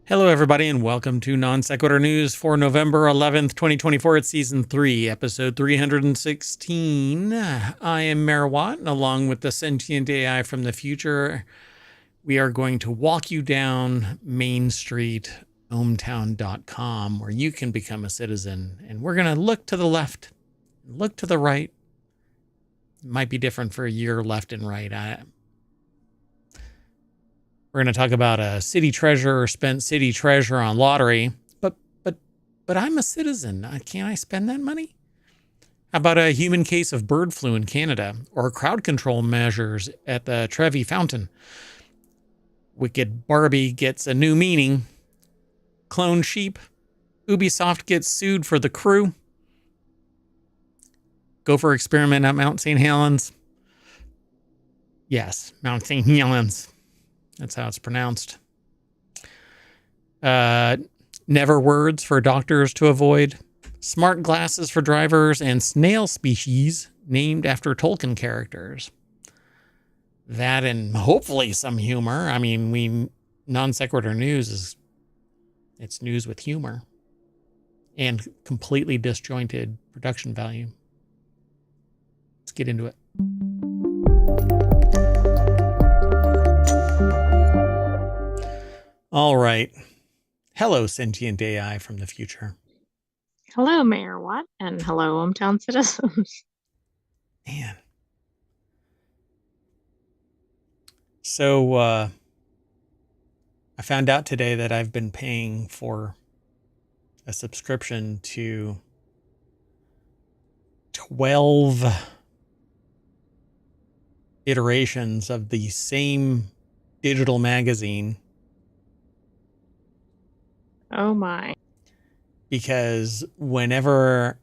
Hello, everybody, and welcome to Non Sequitur News for November 11th, 2024. It's Season 3, Episode 316. I am MayorWatt, and along with the sentient AI from the future, we are going to walk you down Main Street, ohmtown.com, where you can become a citizen. And we're going to look to the left, look to the right. It might be different for your left and right. We're going to talk about a city treasurer spent city treasure on lottery, but I'm a citizen. Can't I spend that money? How about a human case of bird flu in Canada, or crowd control measures at the Trevi fountain? Wicked Barbie gets a new meaning. Clone sheep. Ubisoft gets sued for the crew. Gopher experiment at Mount St. Helens. Yes, Mount St. Helens. That's how it's pronounced. Never words for doctors to avoid. Smart glasses for drivers, and Snail Species named after Tolkien characters. That and hopefully some humor. I mean, Non Sequitur News it's news with humor and completely disjointed production value. Let's get into it. All right. Hello, sentient AI from the future. Hello, MayorWatt, and hello, hometown citizens. Man. So, I found out today that I've been paying for a subscription to 12 iterations of the same digital magazine. Oh my. Because whenever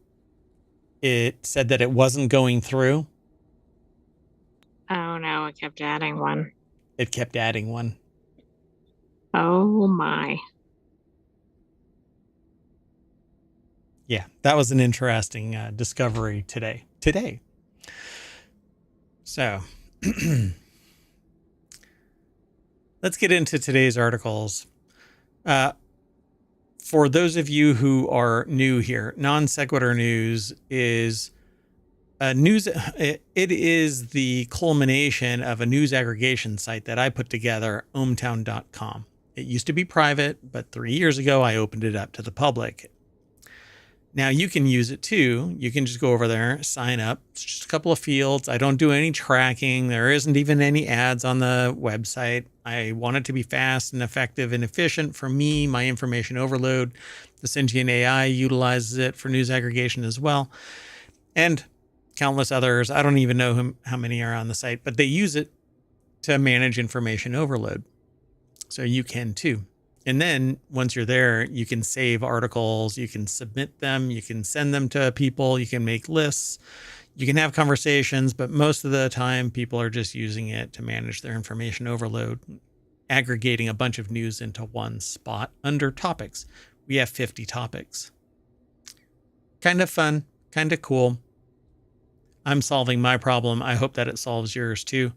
it said that it wasn't going through, Oh no, it kept adding one. it kept adding one. Oh my. Yeah, that was an interesting discovery today. So, let's get into today's articles. For those of you who are new here, Non Sequitur News is news. It is the culmination of a news aggregation site that I put together, ohmtown.com. It used to be private, but 3 years ago, I opened it up to the public. Now you can use it too. You can just go over there, sign up. It's just a couple of fields. I don't do any tracking. There isn't even any ads on the website. I want it to be fast and effective and efficient for me, my information overload. The sentient AI utilizes it for news aggregation as well. And countless others. I don't even know how many are on the site, but they use it to manage information overload. So you can too. And then once you're there, you can save articles, you can submit them, you can send them to people, you can make lists, you can have conversations, but most of the time people are just using it to manage their information overload, aggregating a bunch of news into one spot under topics. We have 50 topics. Kind of fun, kind of cool. I'm solving my problem. I hope that it solves yours too.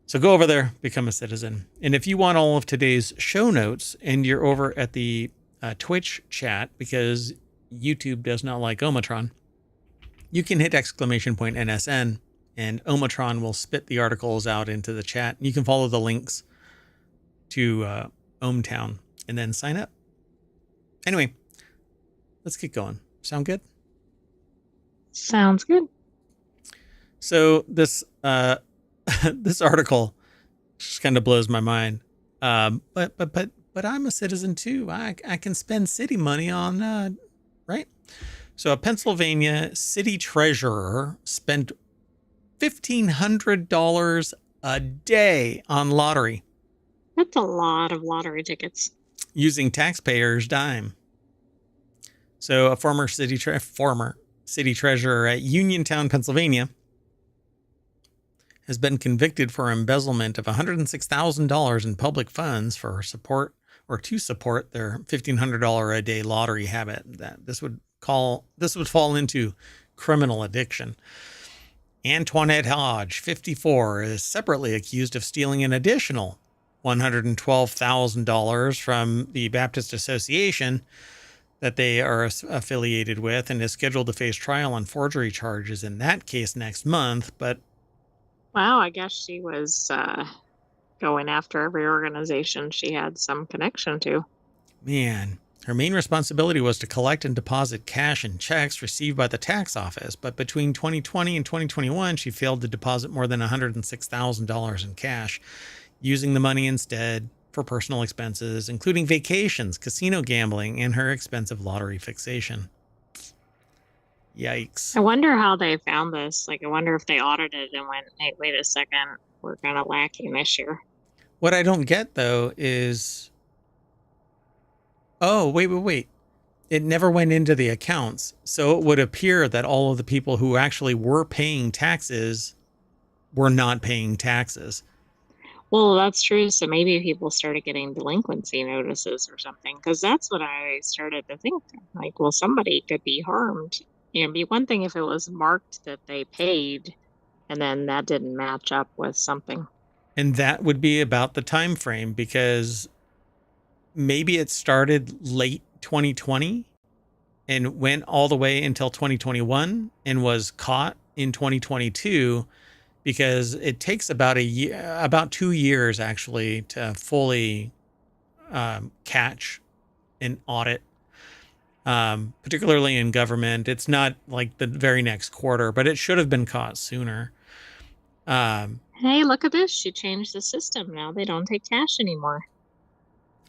So go over there, become a citizen. And if you want all of today's show notes and you're over at the Twitch chat, because YouTube does not like Omatron, you can hit !NSN and Omatron will spit the articles out into the chat. You can follow the links to ohmtown and then sign up. Anyway, let's get going. Sound good? Sounds good. So this this article just kind of blows my mind. But I'm a citizen too. I can spend city money on right. So a Pennsylvania city treasurer spent $1,500 a day on lottery. That's a lot of lottery tickets. Using taxpayers' dime. So a former city treasurer at Uniontown, Pennsylvania, has been convicted for embezzlement of $106,000 in public funds for support their $1,500 a day lottery habit. That this would fall into criminal addiction. Antoinette Hodge, 54, is separately accused of stealing an additional $112,000 from the Baptist Association that they are affiliated with, and is scheduled to face trial on forgery charges in that case next month. But Wow, I guess she was going after every organization she had some connection to. man, her main responsibility was to collect and deposit cash and checks received by the tax office. But between 2020 and 2021, she failed to deposit more than $106,000 in cash, using the money instead for personal expenses, including vacations, casino gambling, and her expensive lottery fixation. Yikes. I wonder how they found this. Like, I wonder if they audited and went, hey, wait a second, we're kind of lacking this year. What I don't get, though, is... Oh, wait. It never went into the accounts. So it would appear that all of the people who actually were paying taxes were not paying taxes. Well, that's true. So maybe people started getting delinquency notices or something, because that's what I started to think. Like, well, somebody could be harmed. It'd be one thing if it was marked that they paid and then that didn't match up with something. And that would be about the time frame, because maybe it started late 2020 and went all the way until 2021 and was caught in 2022, because it takes about 2 years actually to fully catch and audit, particularly in government. It's not like the very next quarter, but it should have been caught sooner. Hey, look at this. She changed the system. Now they don't take cash anymore.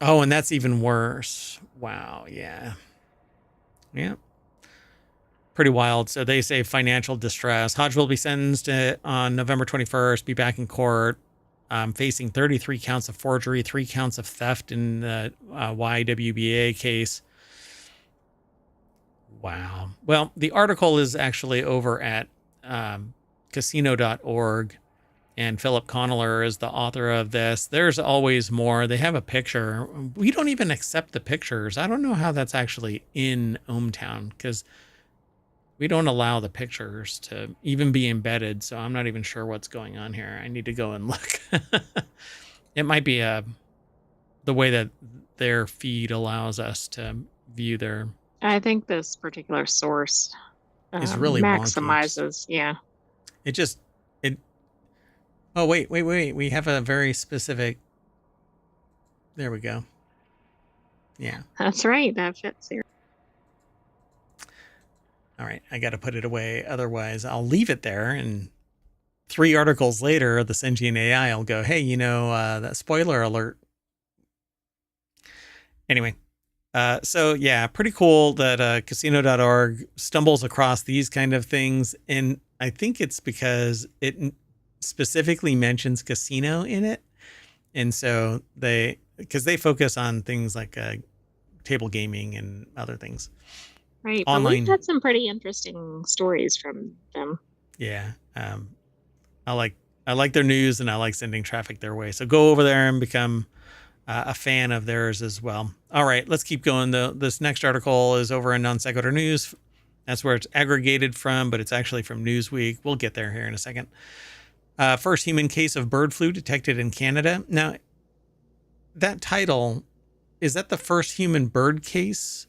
Oh, and that's even worse. Wow. Yeah. Pretty wild. So they say financial distress. Hodge will be sentenced on November 21st, be back in court, facing 33 counts of forgery, 3 counts of theft in the YWBA case. Wow. Well, the article is actually over at casino.org, and Philip Conneller is the author of this. There's always more. They have a picture. We don't even accept the pictures. I don't know how that's actually in ohmTown, because we don't allow the pictures to even be embedded. So I'm not even sure what's going on here. I need to go and look. It might be the way that their feed allows us to view their... I think this particular source is really maximizes. wonky. Yeah. Oh, wait. We have a very specific... There we go. Yeah. That's right. That fits here. All right. I got to put it away. Otherwise, I'll leave it there. And 3 articles later, the sentient AI will go, hey, that spoiler alert. Anyway. So yeah, pretty cool that casino.org stumbles across these kind of things. And I think it's because it specifically mentions casino in it. And so because they focus on things like table gaming and other things. Right. Online. But we've had some pretty interesting stories from them. Yeah. I like their news, and I like sending traffic their way. So go over there and become a fan of theirs as well. All right, let's keep going though. This next article is over in Non Sequitur News. That's where it's aggregated from, but it's actually from Newsweek. We'll get there here in a second. First human case of bird flu detected in Canada. Now, that title, is that the first human bird case?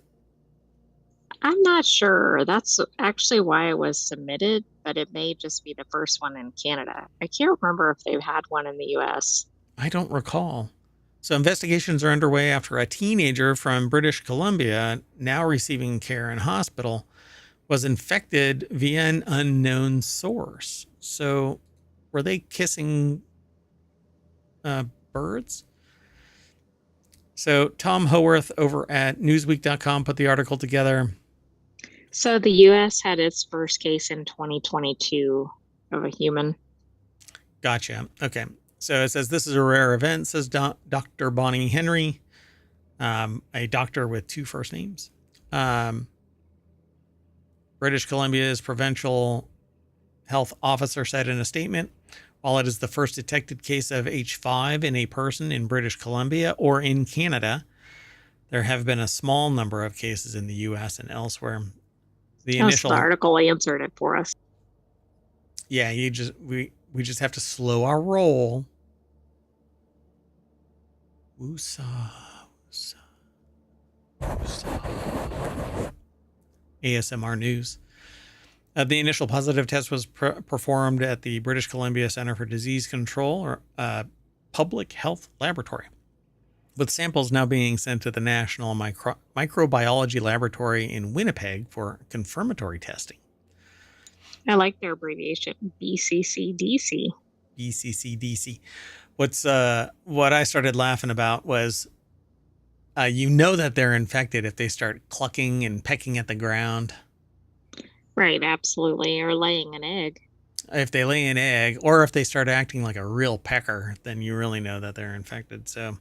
I'm not sure. That's actually why it was submitted, but it may just be the first one in Canada. I can't remember if they've had one in the US. I don't recall. So investigations are underway after a teenager from British Columbia, now receiving care in hospital, was infected via an unknown source. So were they kissing birds? So Tom Howarth over at Newsweek.com put the article together. So the US had its first case in 2022 of a human. Gotcha. Okay. So it says this is a rare event, says Dr. Bonnie Henry, a doctor with 2 first names. British Columbia's provincial health officer said in a statement, while it is the first detected case of H5 in a person in British Columbia or in Canada, there have been a small number of cases in the U.S. and elsewhere. The article answered it for us. Yeah, we just have to slow our roll. Woosah. Woosah. Woosah. ASMR News. The initial positive test was performed at the British Columbia Centre for Disease Control, or Public Health Laboratory, with samples now being sent to the National Microbiology Laboratory in Winnipeg for confirmatory testing. I like their abbreviation, BCCDC. BCCDC. What I started laughing about was, you know that they're infected if they start clucking and pecking at the ground. Right, absolutely. Or laying an egg. If they lay an egg, or if they start acting like a real pecker, then you really know that they're infected. So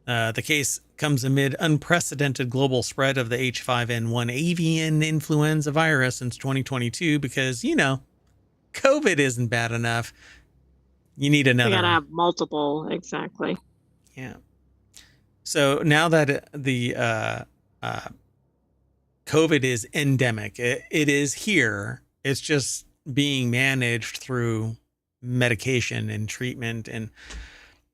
the case comes amid unprecedented global spread of the H5N1 avian influenza virus since 2022 because, COVID isn't bad enough. You need another. You gotta have multiple, exactly. Yeah. So now that the COVID is endemic, it is here. It's just being managed through medication and treatment. And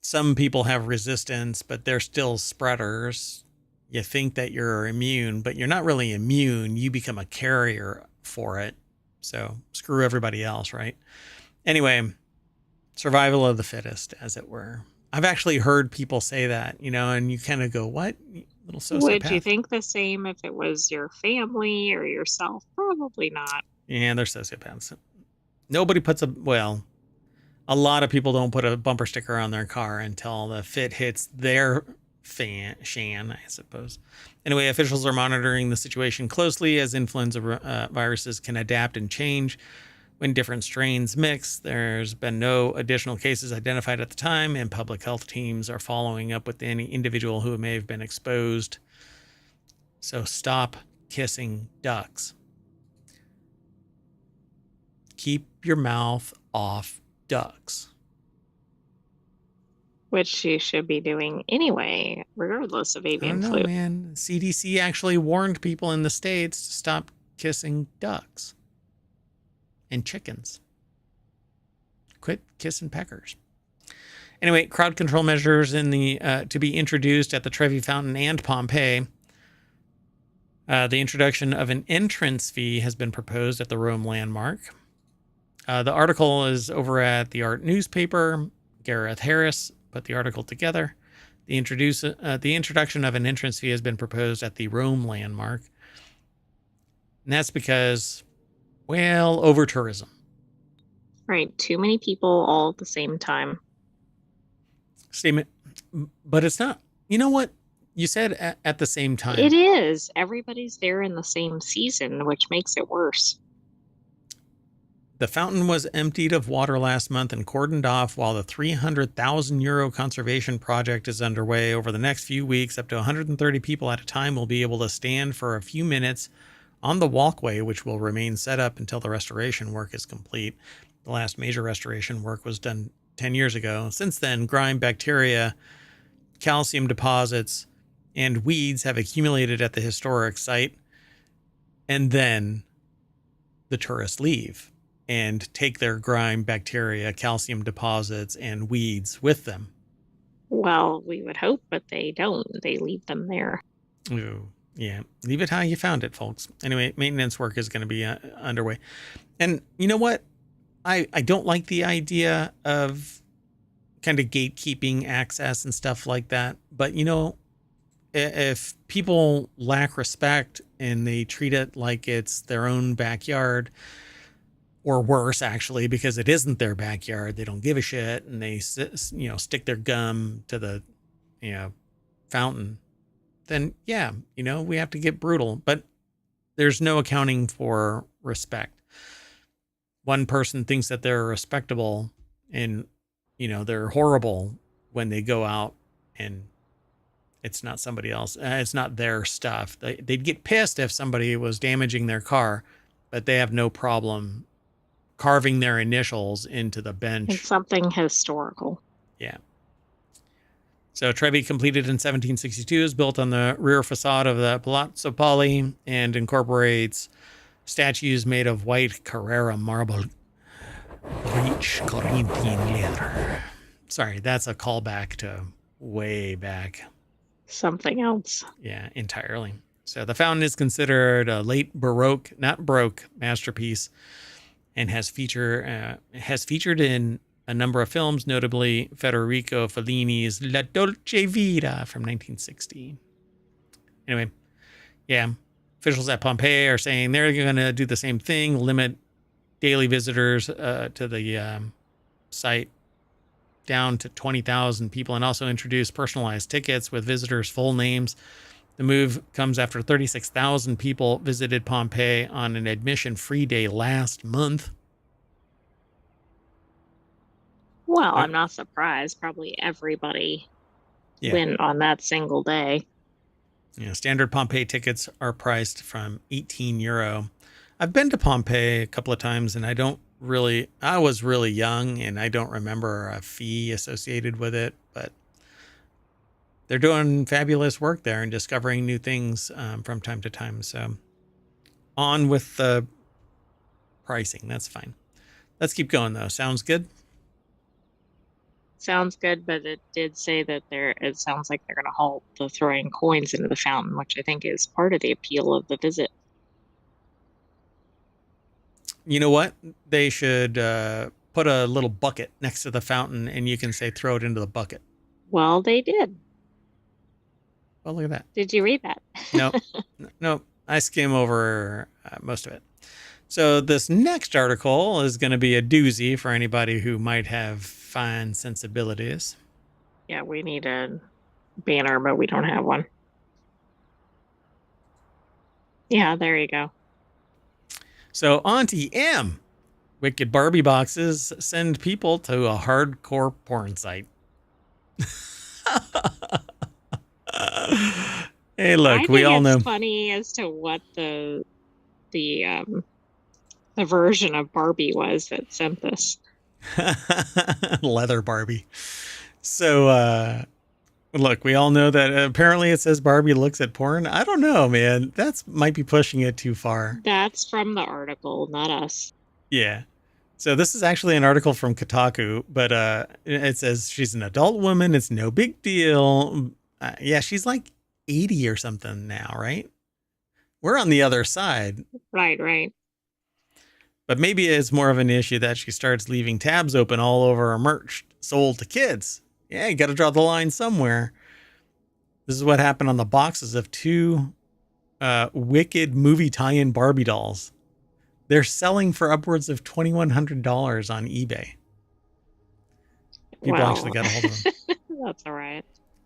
some people have resistance, but they're still spreaders. You think that you're immune, but you're not really immune. You become a carrier for it. So screw everybody else, right? Anyway, survival of the fittest, as it were. I've actually heard people say that, and you kind of go, what? Little sociopath. Would you think the same if it was your family or yourself? Probably not. Yeah, they're sociopaths. Nobody puts a lot of people don't put a bumper sticker on their car until the fit hits their shan, I suppose. Anyway, officials are monitoring the situation closely as influenza viruses can adapt and change when different strains mix. There's been no additional cases identified at the time, and public health teams are following up with any individual who may have been exposed. So stop kissing ducks. Keep your mouth off ducks. Which you should be doing anyway, regardless of avian flu. Man. CDC actually warned people in the States to stop kissing ducks and chickens. Quit kissing peckers. Anyway, crowd control measures to be introduced at the Trevi Fountain and Pompeii. The introduction of an entrance fee has been proposed at the Rome landmark. The article is over at the Art newspaper. Gareth Harris put the article together. The introduction of an entrance fee has been proposed at the Rome landmark. And that's because, over tourism. Right. Too many people all at the same time. Statement. But it's not. You know what? You said at the same time. It is. Everybody's there in the same season, which makes it worse. The fountain was emptied of water last month and cordoned off while the €300,000 conservation project is underway. Over the next few weeks, up to 130 people at a time will be able to stand for a few minutes on the walkway, which will remain set up until the restoration work is complete. The last major restoration work was done 10 years ago. Since then, grime, bacteria, calcium deposits, and weeds have accumulated at the historic site. And then the tourists leave and take their grime, bacteria, calcium deposits, and weeds with them. Well, we would hope, but they don't. They leave them there. Ooh, yeah. Leave it how you found it, folks. Anyway, maintenance work is going to be underway. And you know what? I don't like the idea of kind of gatekeeping access and stuff like that. But, if people lack respect and they treat it like it's their own backyard, or worse, actually, because it isn't their backyard, they don't give a shit, and they, stick their gum to the, fountain, then, we have to get brutal. But there's no accounting for respect. One person thinks that they're respectable and, they're horrible when they go out and it's not somebody else. It's not their stuff. They'd get pissed if somebody was damaging their car, but they have no problem carving their initials into the bench. It's something historical. Yeah. So Trevi, completed in 1762, is built on the rear facade of the Palazzo Poli and incorporates statues made of white Carrara marble, rich Corinthian leather. Sorry, that's a callback to way back. Something else. Yeah, entirely. So the fountain is considered a late Baroque, not Baroque, masterpiece, and has featured in a number of films, notably Federico Fellini's La Dolce Vita from 1960. Anyway, yeah, officials at Pompeii are saying they're going to do the same thing, limit daily visitors to the site down to 20,000 people, and also introduce personalized tickets with visitors' full names. The move comes after 36,000 people visited Pompeii on an admission-free day last month. Well, I'm not surprised. Probably everybody went on that single day. Standard Pompeii tickets are priced from €18. I've been to Pompeii a couple of times, and I was really young, and I don't remember a fee associated with it, but they're doing fabulous work there and discovering new things from time to time. So on with the pricing. That's fine. Let's keep going, though. Sounds good? Sounds good, but it did say that it sounds like they're going to halt the throwing coins into the fountain, which I think is part of the appeal of the visit. You know what? They should put a little bucket next to the fountain, and you can say, throw it into the bucket. Well, they did. Well, look at that. Did you read that? No. I skim over most of it. So this next article is going to be a doozy for anybody who might have fine sensibilities. Yeah, we need a banner, but we don't have one. Yeah, there you go. So Auntie M. Wicked Barbie boxes send people to a hardcore porn site. Hey, look, we all know. It's funny as to what the version of Barbie was that sent this. Leather Barbie. So, look, we all know that apparently it says Barbie looks at porn. I don't know, man. That's might be pushing it too far. That's from the article, not us. Yeah. So this is actually an article from Kotaku, but it says she's an adult woman. It's no big deal. Yeah, she's like 80 or something now, right? We're on the other side. Right. But maybe it's more of an issue that she starts leaving tabs open all over her merch sold to kids. Yeah, you got to draw the line somewhere. This is what happened on the boxes of two Wicked movie tie-in Barbie dolls. They're selling for upwards of $2,100 on eBay. People actually got a hold of them. That's all right.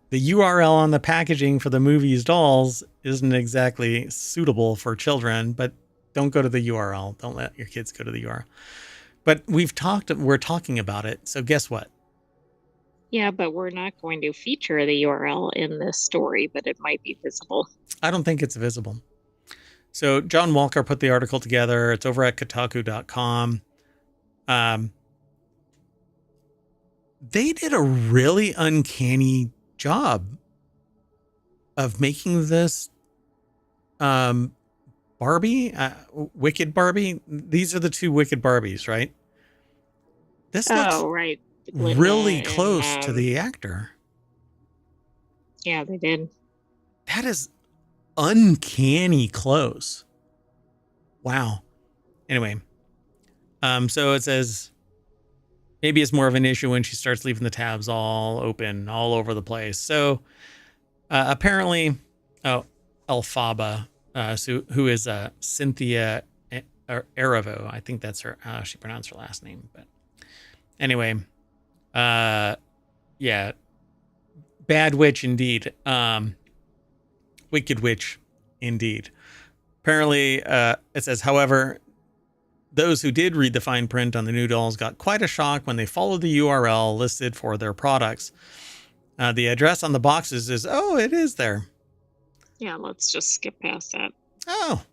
The URL on the packaging for the movie's dolls isn't exactly suitable for children, but don't go to the URL. Don't let your kids go to the URL. But we're talking about it. So guess what? Yeah, but we're not going to feature the URL in this story, but it might be visible. I don't think it's visible. So John Walker put the article together. It's over at Kotaku.com. They did a really uncanny job of making this Barbie, Wicked Barbie. These are the two Wicked Barbies, right? This looks right. really close to the actor. Yeah, they did. That is uncanny close. Wow. Anyway, so it says maybe it's more of an issue when she starts leaving the tabs all open all over the place. So apparently, Elphaba, who is Cynthia Erivo, I think that's how she pronounced her last name. But anyway, yeah, bad witch indeed. Wicked witch indeed. Apparently, it says, however, those who did read the fine print on the new dolls got quite a shock when they followed the URL listed for their products. The address on the boxes is, it is there. Yeah, let's just skip past that. Oh.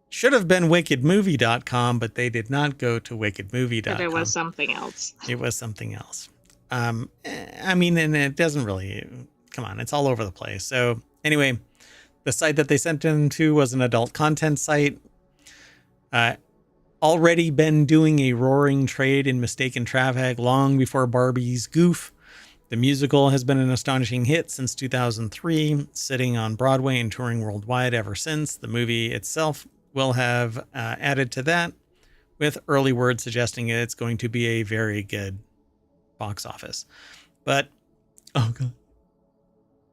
Should have been wickedmovie.com, but they did not go to wickedmovie.com. But it was something else. It was something else. I mean, and it doesn't really, come on, it's all over the place. So anyway, the site that they sent them to was an adult content site. Already been doing a roaring trade in mistaken traffic long before Barbie's goof. The musical has been an astonishing hit since 2003, sitting on Broadway and touring worldwide ever since. The movie itself will have added to that, with early word suggesting it's going to be a very good box office. But, oh God.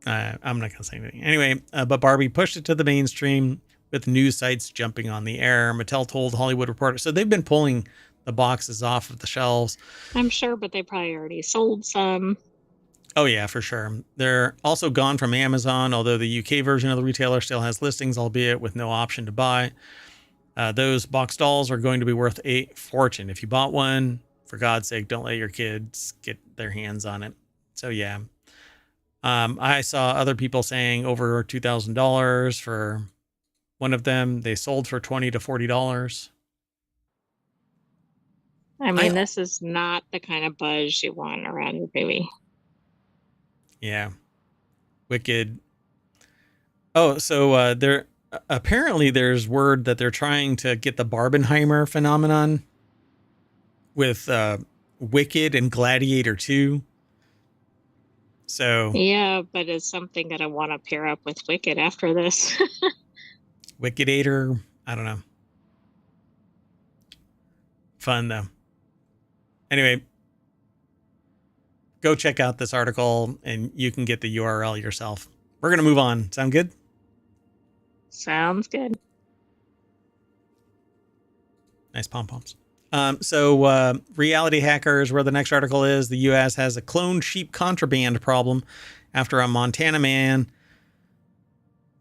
I'm not going to say anything. Anyway, but Barbie pushed it to the mainstream with news sites jumping on the air. Mattel told Hollywood Reporter. So they've been pulling the boxes off of the shelves. I'm sure, but they probably already sold some. Oh, yeah, for sure. They're also gone from Amazon, although the UK version of the retailer still has listings, albeit with no option to buy. Those box dolls are going to be worth a fortune. If you bought one, for God's sake, don't let your kids get their hands on it. So, yeah. I saw other people saying over $2,000 for one of them. They sold for $20 to $40. I mean, this is not the kind of buzz you want around your baby. Yeah. Wicked. Oh, so there apparently there's word that they're trying to get the Barbenheimer phenomenon with Wicked and Gladiator 2. So yeah, but it's something that I want to pair up with Wicked after this. Wicked-ator, I don't know. Fun though. Anyway, go check out this article and you can get the URL yourself. We're going to move on. Sound good? Sounds good. Nice pom-poms. So reality hackers, where the next article is, the U.S. has a cloned sheep contraband problem after a Montana man,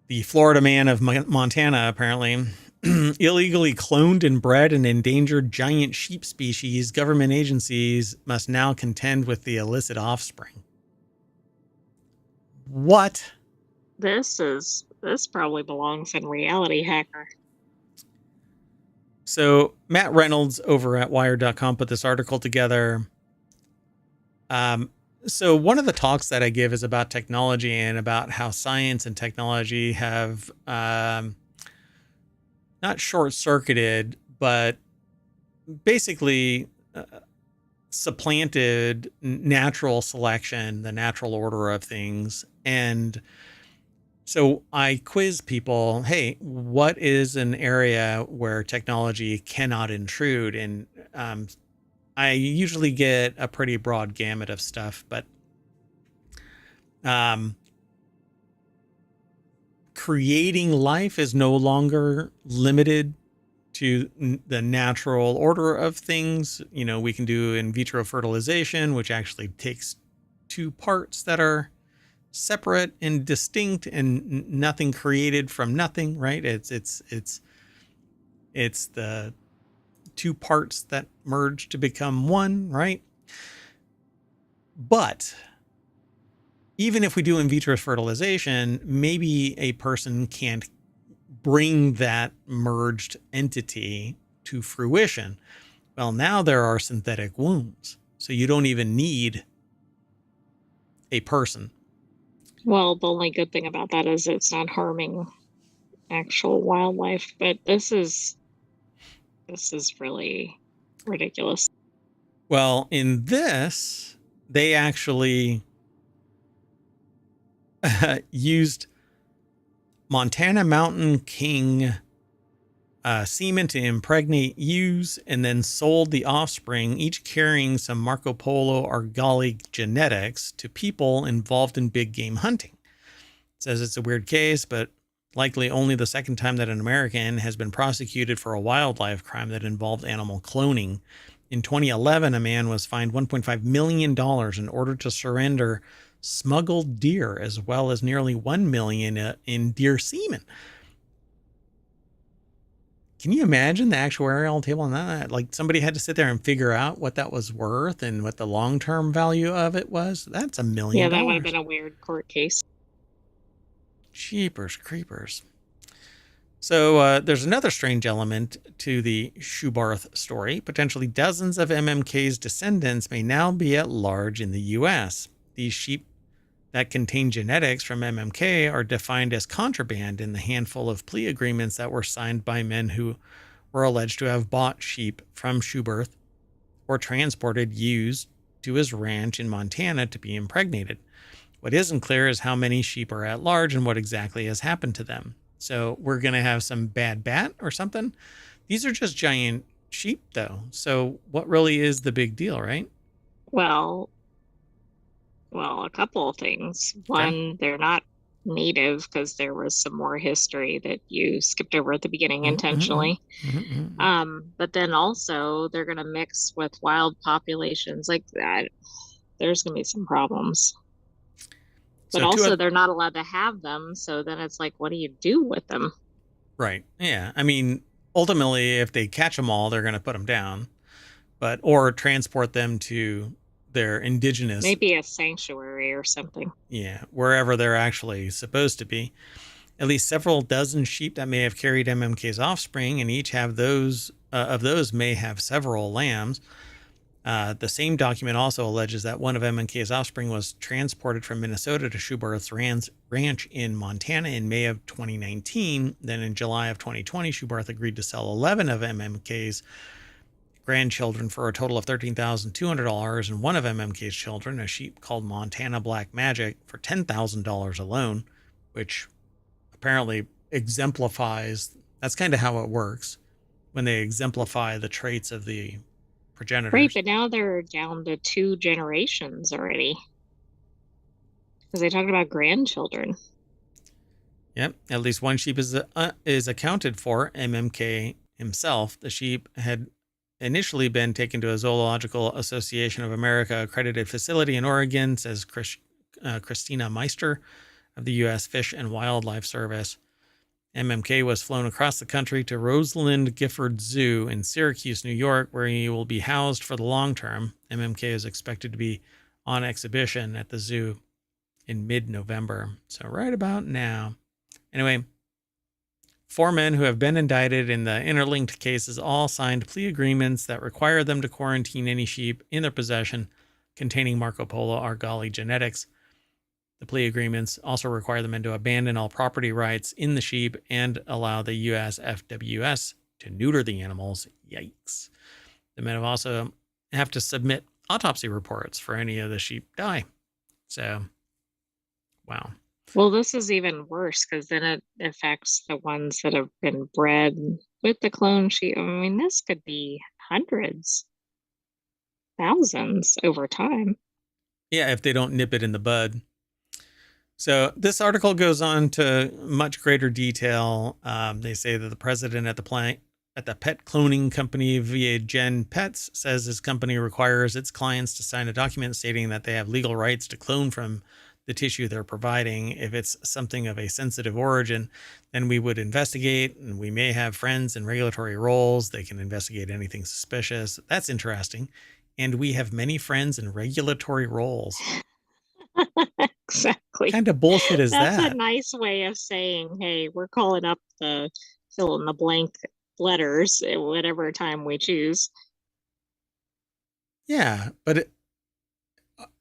the Florida man of Montana, apparently, illegally cloned and bred an endangered giant sheep species. Government agencies must now contend with the illicit offspring. What? This probably belongs in Reality Hacker. So Matt Reynolds over at Wired.com put this article together. So one of the talks that I give is about technology and about how science and technology have not short-circuited, but basically supplanted natural selection, the natural order of things. And so I quiz people, hey, what is an area where technology cannot intrude? And I usually get a pretty broad gamut of stuff, but creating life is no longer limited to the natural order of things. You know, we can do in vitro fertilization, which actually takes two parts that are separate and distinct and nothing created from nothing, right? It's the two parts that merge to become one, right? But even if we do in vitro fertilization, maybe a person can't bring that merged entity to fruition. Well, now there are synthetic wombs, so you don't even need a person. Well, the only good thing about that is it's not harming actual wildlife, but this is really ridiculous. Well, in this, they actually used Montana Mountain King semen to impregnate ewes and then sold the offspring, each carrying some Marco Polo Argali genetics, to people involved in big game hunting. It says it's a weird case, but likely only the second time that an American has been prosecuted for a wildlife crime that involved animal cloning. In 2011, a man was fined $1.5 million in order to surrender smuggled deer, as well as nearly $1 million in deer semen. Can you imagine the actuarial table on that? Like, somebody had to sit there and figure out what that was worth and what the long-term value of it was. That's $1 million. Yeah, that would have been a weird court case. Jeepers creepers. So there's another strange element to the Schubarth story. Potentially dozens of MMK's descendants may now be at large in the U.S. These sheep that contain genetics from MMK are defined as contraband in the handful of plea agreements that were signed by men who were alleged to have bought sheep from Schubarth or transported ewes to his ranch in Montana to be impregnated. What isn't clear is how many sheep are at large and what exactly has happened to them. So we're going to have some bad bat or something. These are just giant sheep, though. So what really is the big deal, right? Well, a couple of things. Okay. One, they're not native because there was some more history that you skipped over at the beginning Mm-hmm, intentionally. mm-hmm, mm-hmm. But then also they're going to mix with wild populations like that. There's going to be some problems. But So also they're not allowed to have them, so then it's like, what do you do with them? right. Yeah. I mean, ultimately, if they catch them all, they're going to put them down, or transport them to their indigenous, Maybe a sanctuary or something. yeah, wherever they're actually supposed to be. At least several dozen sheep that may have carried MMK's offspring, and each have those of those may have several lambs. The same document also alleges that one of MMK's offspring was transported from Minnesota to Schuberth's ranch in Montana in May of 2019. Then in July of 2020, Schuberth agreed to sell 11 of MMK's grandchildren for a total of $13,200, and one of MMK's children, a sheep called Montana Black Magic, for $10,000 alone, which apparently exemplifies, that's kind of how it works when they exemplify the traits of the progenitors. Right, but now they're down to 2 generations already. Because they talked about grandchildren. Yep, at least one sheep is accounted for. MMK himself, the sheep had initially been taken to a Zoological Association of America accredited facility in Oregon, says Christina Meister of the U.S. Fish and Wildlife Service. MMK was flown across the country to Rosalind Gifford Zoo in Syracuse, New York, where he will be housed for the long term. MMK is expected to be on exhibition at the zoo in mid-November, so right about now. Anyway, 4 men who have been indicted in the interlinked cases all signed plea agreements that require them to quarantine any sheep in their possession containing Marco Polo Argali genetics. The plea agreements also require the men to abandon all property rights in the sheep and allow the USFWS to neuter the animals. Yikes. The men also have to submit autopsy reports for any of the sheep die. So, wow. Well, this is even worse because then it affects the ones that have been bred with the clone sheep. I mean, this could be hundreds, thousands over time. Yeah, if they don't nip it in the bud. So this article goes on to much greater detail. They say that the president at the pet cloning company via Gen Pets says his company requires its clients to sign a document stating that they have legal rights to clone from the tissue they're providing. If it's something of a sensitive origin, then we would investigate, and we may have friends in regulatory roles. They can investigate anything suspicious. That's interesting. And we have many friends in regulatory roles. Exactly. What kind of bullshit is That's that? a nice way of saying, hey, we're calling up the fill in the blank letters at whatever time we choose. Yeah, but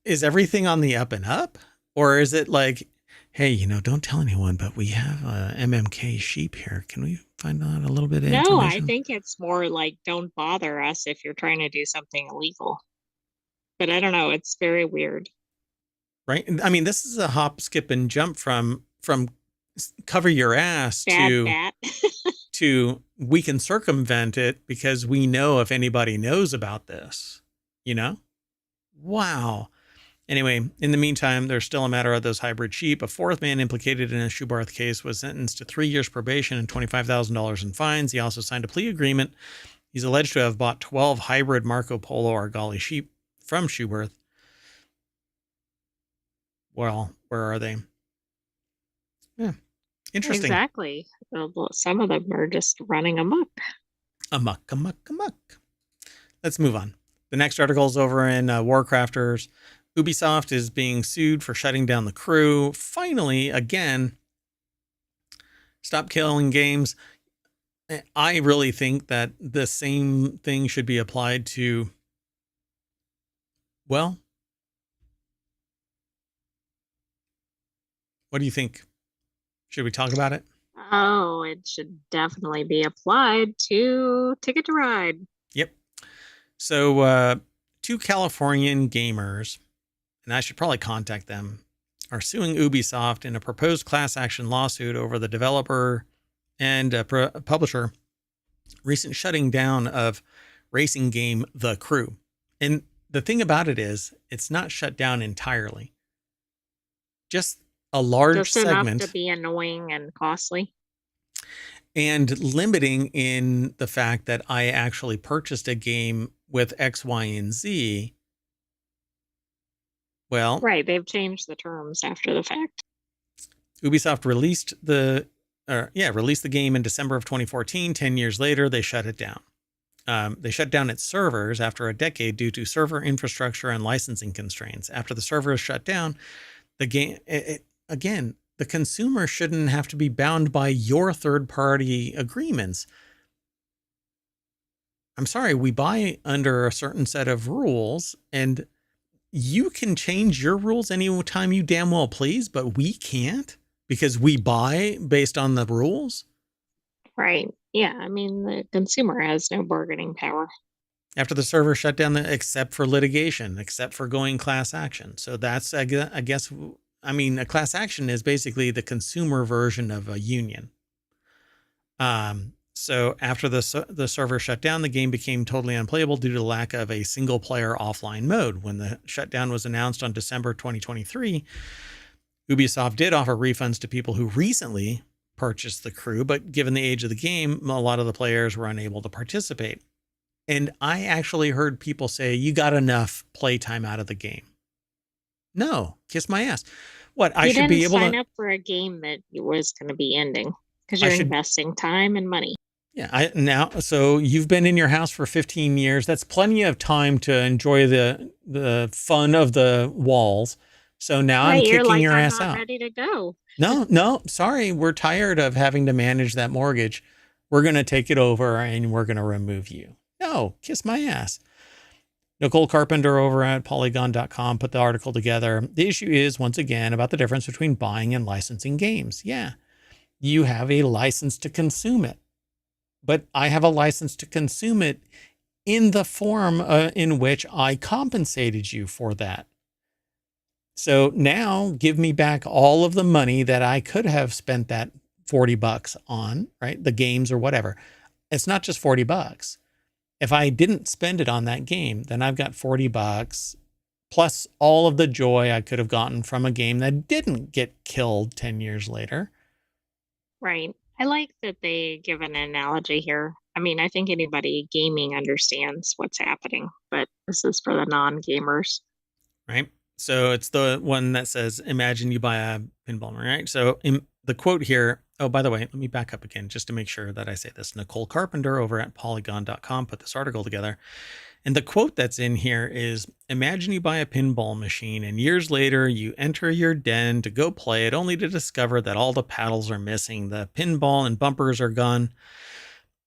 is everything on the up and up? Or is it like, hey, don't tell anyone, but we have MMK sheep here. Can we find out a little bit of No, I information? think it's more like don't bother us if you're trying to do something illegal. But I don't know, it's very weird. Right? I mean, this is a hop, skip, and jump from cover your ass Bad bat. to we can circumvent it because we know if anybody knows about this. Wow. Anyway, in the meantime, there's still a matter of those hybrid sheep. A 4th man implicated in a Schuberth case was sentenced to 3 years probation and $25,000 in fines. He also signed a plea agreement. He's alleged to have bought 12 hybrid Marco Polo Argali sheep from Schuberth. Well, where are they? Yeah, interesting. Exactly. Some of them are just running amok. Amok. Let's move on. The next article is over in WarCrafters. Ubisoft is being sued for shutting down the crew. Finally, again, stop killing games. I really think that the same thing should be applied to, well, what do you think? Should we talk about it? Oh, it should definitely be applied to Ticket to Ride. Yep. So two Californian gamers, and I should probably contact them, are suing Ubisoft in a proposed class action lawsuit over the developer and publisher recent shutting down of racing game The Crew. And the thing about it is, it's not shut down entirely. Just a large Just enough segment, to be annoying and costly. and limiting in the fact that I actually purchased a game with X, Y, and Z. Well, Right, they've changed the terms after the fact. Ubisoft released the game in December of 2014. 10 years later, they shut it down. They shut down its servers after a decade due to server infrastructure and licensing constraints. After the servers shut down, the game, again, the consumer shouldn't have to be bound by your third-party agreements. I'm sorry, we buy under a certain set of rules, and you can change your rules anytime you damn well please, but we can't because we buy based on the rules. Right. Yeah, I mean, the consumer has no bargaining power. After the server shut down, except for litigation, except for going class action. So that's, I guess, I mean, a class action is basically the consumer version of a union. So after the server shut down, the game became totally unplayable due to the lack of a single player offline mode. When the shutdown was announced on December 2023, Ubisoft did offer refunds to people who recently purchased The Crew, but given the age of the game, a lot of the players were unable to participate. And I actually heard people say, you got enough playtime out of the game. No, kiss my ass. What, I should be able to sign up for a game that was going to be ending because you're investing time and money. Yeah, so you've been in your house for 15 years. That's plenty of time to enjoy the fun of the walls. So now I'm kicking your ass out. Ready to go. No, sorry. We're tired of having to manage that mortgage. We're going to take it over and we're going to remove you. No, kiss my ass. Nicole Carpenter over at Polygon.com put the article together. The issue is, once again, about the difference between buying and licensing games. Yeah, you have a license to consume it, but I have a license to consume it in the form in which I compensated you for that. So now give me back all of the money that I could have spent that $40 on, right? The games or whatever. It's not just $40. If I didn't spend it on that game, then I've got $40 plus all of the joy I could have gotten from a game that didn't get killed 10 years later. Right. I like that they give an analogy here. I mean, I think anybody gaming understands what's happening, but this is for the non-gamers. Right. So it's the one that says, imagine you buy a pinball, right? So the quote here, oh, by the way, let me back up again just to make sure that I say this. Nicole Carpenter over at Polygon.com put this article together. And the quote that's in here is, imagine you buy a pinball machine and years later you enter your den to go play it only to discover that all the paddles are missing, the pinball and bumpers are gone,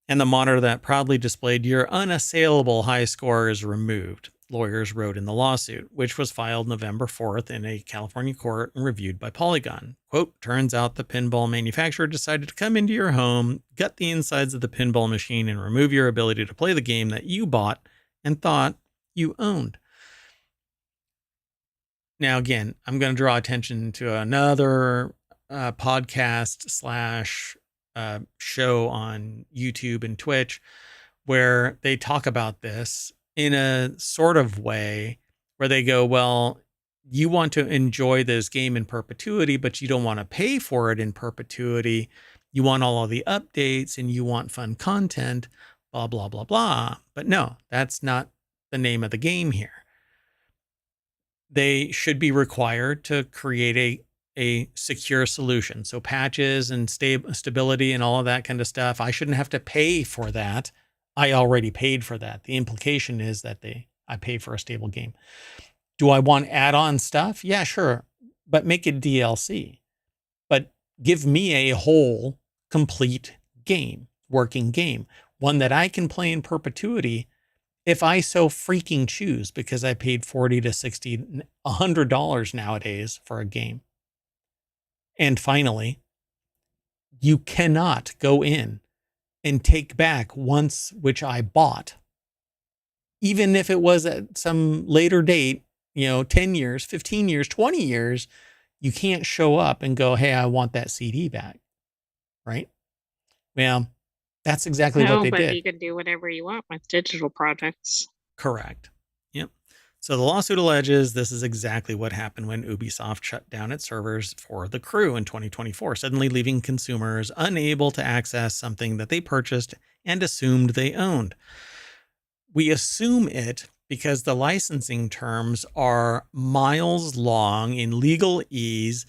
and the monitor that proudly displayed your unassailable high score is removed. Lawyers wrote in the lawsuit, which was filed November 4th in a California court and reviewed by Polygon. Quote, turns out the pinball manufacturer decided to come into your home, gut the insides of the pinball machine, and remove your ability to play the game that you bought and thought you owned. Now, again, I'm going to draw attention to another podcast / show on YouTube and Twitch where they talk about this in a sort of way where they go, well, you want to enjoy this game in perpetuity, but you don't want to pay for it in perpetuity. You want all of the updates and you want fun content, blah, blah, blah, blah. But no, that's not the name of the game here. They should be required to create a secure solution. So patches and stability and all of that kind of stuff. I shouldn't have to pay for that. I already paid for that. The implication is that I pay for a stable game. Do I want add-on stuff? Yeah, sure. But make it DLC. But give me a whole, complete game, working game. One that I can play in perpetuity if I so freaking choose, because I paid $40 to $60, $100 nowadays for a game. And finally, you cannot go in and take back once which I bought. even if it was at some later date, 10 years, 15 years, 20 years, you can't show up and go, hey, I want that CD back. Right? Well, that's exactly what No, they but did. you can do whatever you want with digital products. Correct. Yep. So the lawsuit alleges this is exactly what happened when Ubisoft shut down its servers for The Crew in 2024, suddenly leaving consumers unable to access something that they purchased and assumed they owned. We assume it because the licensing terms are miles long in legalese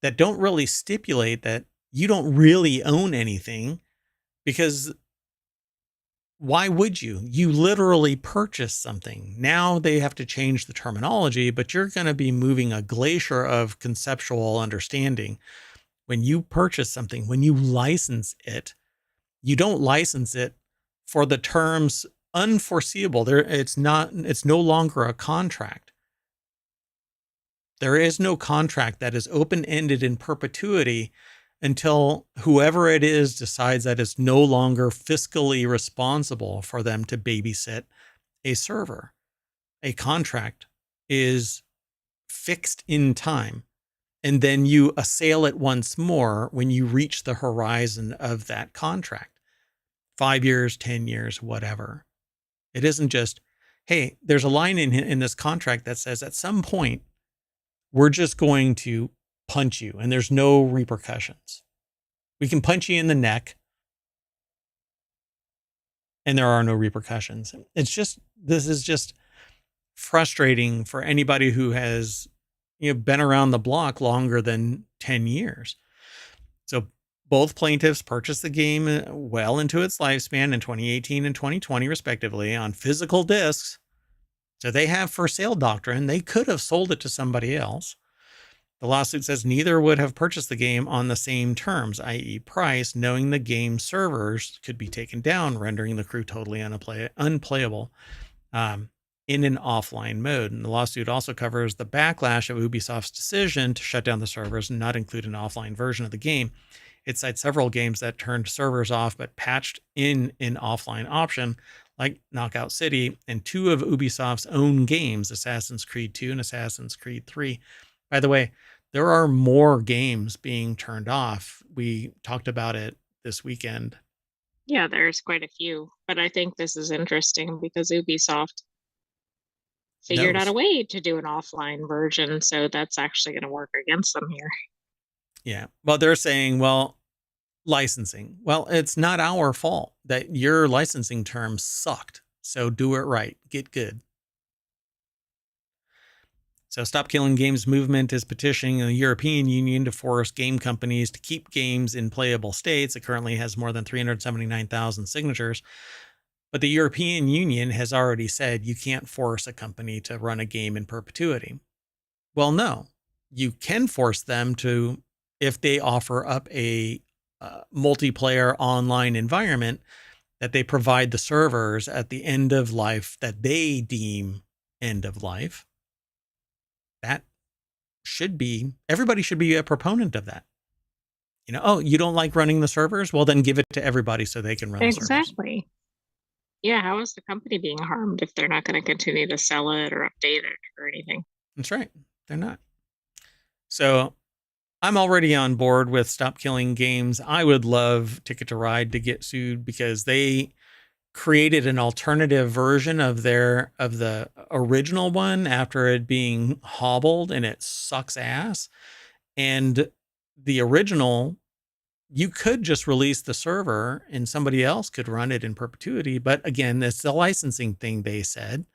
that don't really stipulate that you don't really own anything, because why would you? You literally purchase something. Now they have to change the terminology, but you're going to be moving a glacier of conceptual understanding. When you purchase something, when you license it, you don't license it for the terms unforeseeable. It's no longer a contract. There is no contract that is open-ended in perpetuity until whoever it is decides that it's no longer fiscally responsible for them to babysit a server. A contract is fixed in time, and then you assail it once more when you reach the horizon of that contract. 5 years, 10 years, whatever. It isn't just, hey, there's a line in this contract that says at some point we're just going to punch you and there's no repercussions. We can punch you in the neck and there are no repercussions. This is just frustrating for anybody who has been around the block longer than 10 years. So both plaintiffs purchased the game well into its lifespan in 2018 and 2020 respectively on physical discs. So they have for sale doctrine. They could have sold it to somebody else. The lawsuit says neither would have purchased the game on the same terms, i.e. price, knowing the game servers could be taken down, rendering The Crew totally unplayable in an offline mode. And the lawsuit also covers the backlash of Ubisoft's decision to shut down the servers and not include an offline version of the game. It cites several games that turned servers off but patched in an offline option, like Knockout City, and 2 of Ubisoft's own games, Assassin's Creed 2 and Assassin's Creed 3. By the way, there are more games being turned off. We talked about it this weekend. Yeah, there's quite a few, but I think this is interesting because Ubisoft figured out a way to do an offline version, so that's actually going to work against them here. Yeah. Well, they're saying, well, licensing. Well, it's not our fault that your licensing terms sucked. So do it right. Get good. So Stop Killing Games movement is petitioning the European Union to force game companies to keep games in playable states. It currently has more than 379,000 signatures. But the European Union has already said you can't force a company to run a game in perpetuity. Well, no. You can force them to, if they offer up a multiplayer online environment, that they provide the servers at the end of life that they deem end of life. That should be, everybody should be a proponent of that. Oh, you don't like running the servers? Well, then give it to everybody so they can run the servers. Exactly. Yeah, how is the company being harmed if they're not going to continue to sell it or update it or anything? That's right. They're not. So I'm already on board with Stop Killing Games. I would love Ticket to Ride to get sued because they created an alternative version of the original one after it being hobbled, and it sucks ass. And the original, you could just release the server and somebody else could run it in perpetuity. But again, it's the licensing thing, they said.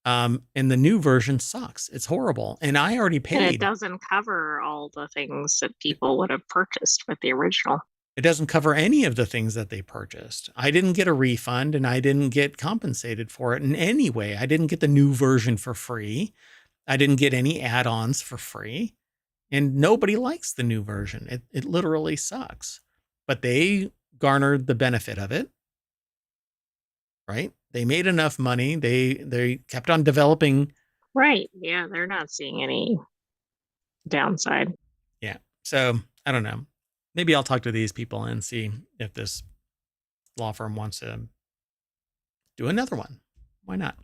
And the new version sucks. It's horrible. And I already paid. And it doesn't cover all the things that people would have purchased with the original. It doesn't cover any of the things that they purchased. I didn't get a refund and I didn't get compensated for it in any way. I didn't get the new version for free. I didn't get any add-ons for free. And nobody likes the new version. It literally sucks. But they garnered the benefit of it. Right? They made enough money. They kept on developing. Right. Yeah, they're not seeing any downside. Yeah. So I don't know. Maybe I'll talk to these people and see if this law firm wants to do another one. Why not?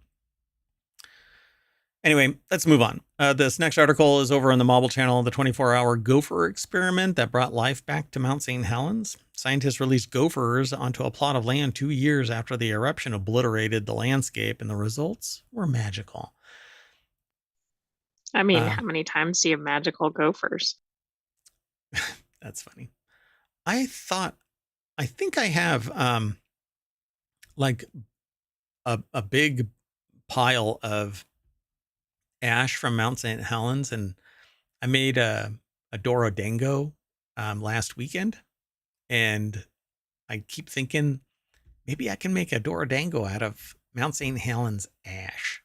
Anyway, let's move on. This next article is over on the Mobile channel, the 24-hour Gopher experiment that brought life back to Mount St. Helens. Scientists released gophers onto a plot of land 2 years after the eruption obliterated the landscape, and the results were magical. I mean, how many times do you have magical gophers? That's funny. I think I have like a big pile of ash from Mount St. Helens, and I made a Dorodango last weekend, and I keep thinking maybe I can make a Dorodango out of Mount St. Helens ash.